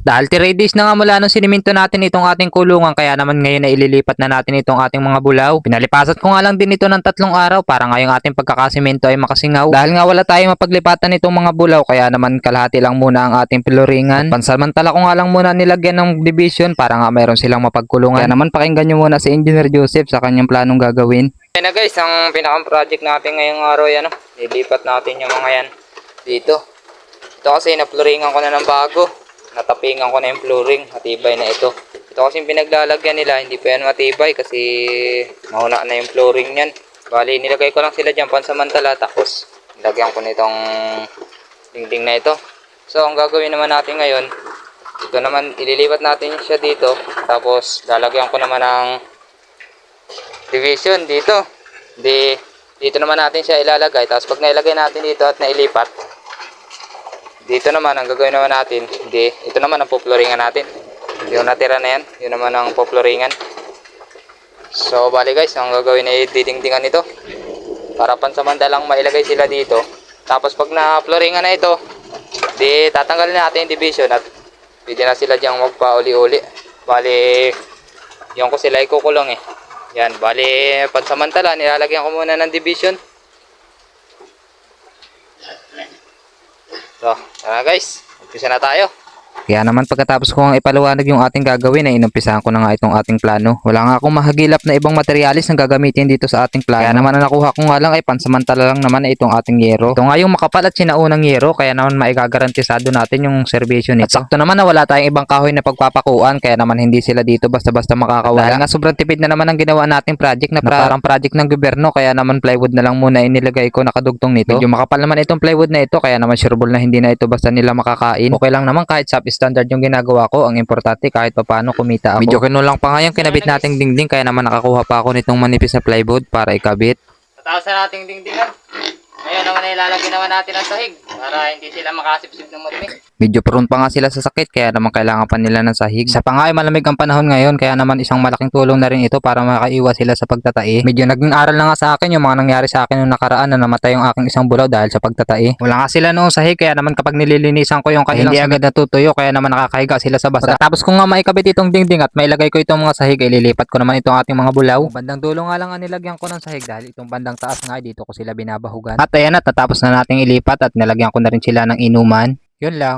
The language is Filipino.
dahil 3 days na nga mula nung siniminto natin itong ating kulungan, kaya naman ngayon na ililipat na natin itong ating mga bulaw. Pinalipasat ko nga lang din ito ng 3 araw para ngayong ating pagkakasimento ay makasingaw. Dahil nga wala tayong mapaglipatan itong mga bulaw, kaya naman kalahati lang muna ang ating piluringan. Pansamantala ko nga lang muna nilagyan ng division para nga mayroon silang mapagkulungan. Kaya naman pakinggan nyo muna si Engineer Joseph sa kanyang planong gagawin. Ayan na guys, ang pinakang project natin ngayong araw yan. Ilipat natin yung mga yan dito. Ito kasi napluringan ko na ng bago. Natapingan ko na yung flooring, matibay na ito. Ito kasi yung pinaglalagyan nila, hindi pa yan matibay kasi mahuna na yung flooring yan. Bali, nilagay ko lang sila dyan pansamantala, tapos nilagyan ko nitong dingding na ito. So, ang gagawin naman natin ngayon, ito naman, ililipat natin siya dito, tapos lalagyan ko naman ng division dito. Dito naman natin siya ilalagay, tapos pag nailagay natin dito at nailipat, dito naman, ang gagawin naman natin, ito naman ang poploringan natin. Yung natira na yan, yun naman ang poploringan. So, bali guys, ang gagawin ay didingdingan ito. Para pansamantalang mailagay sila dito. Tapos pag na-floringan na ito, tatanggalin natin yung division at pwede na sila diyang magpa-uli-uli. Bali, yung ko sila ikukulong eh. Yan, bali, pansamantala, nilalagyan ko muna ng division. So, tara guys, umpisa na tayo. Kaya naman pagkatapos ko ang ipaliwanag yung ating gagawin ay inumpisahan ko na nga itong ating plano. Wala nga akong mahagilap na ibang materialis na gagamitin dito sa ating plano. Kaya naman ang nakuha ko nga lang ay pansamantala lang naman na itong ating yero. Ito nga yung makapal at sinaunang yero, kaya naman maigagarantisado natin yung serbisyo nito. At sakto naman na wala tayong ibang kahoy na pagpapakuan, kaya naman hindi sila dito basta-basta makakawala. Dahil nga sobrang tipid na naman ang ginawa nating project na parang project ng gobyerno, kaya naman plywood na lang muna inilagay ko nakadugtong nito. Medyo makapal naman itong plywood na ito, kaya naman sureball na hindi na ito basta nila makakain. Okay lang naman kahit substandard yung ginagawa ko, ang importante kahit papaano kumita ako. Medyo kinulang pa nga yung kinabit nating dingding, kaya naman nakakuha pa ako nitong manipis na plywood para ikabit. Tatapos na nating dingdingan. Ngayon naman ay ilalagay naman natin ang sahig para hindi sila makasipsip ng madumi. Medyo prone pa nga sila sa sakit, kaya naman kailangan pa nila ng sahig. Sa pa nga ay malamig ang panahon ngayon, kaya naman isang malaking tulong na rin ito para makaiwas sila sa pagtatae. Medyo naging aral na nga sa akin yung mga nangyari sa akin noong nakaraan na namatay yung aking isang bulaw dahil sa pagtatae. Wala nga sila noong sahig, kaya naman kapag nililinisan ko yung kanilang hindi agad natutuyo, kaya naman nakakahiga sila sa basa. Pagkatapos ko nga maikabit itong dingding at mailagay ko itong mga sahig, ay lilipat ko naman itong ating mga bulaw. Bandang dulo nga lang ang nilagyan ko ng sahig dahil itong bandang taas nga dito ko sila binabahugan. At ayan na, tatapos na nating ilipat at nilagyan ko na rin sila ng inuman. Yun lang.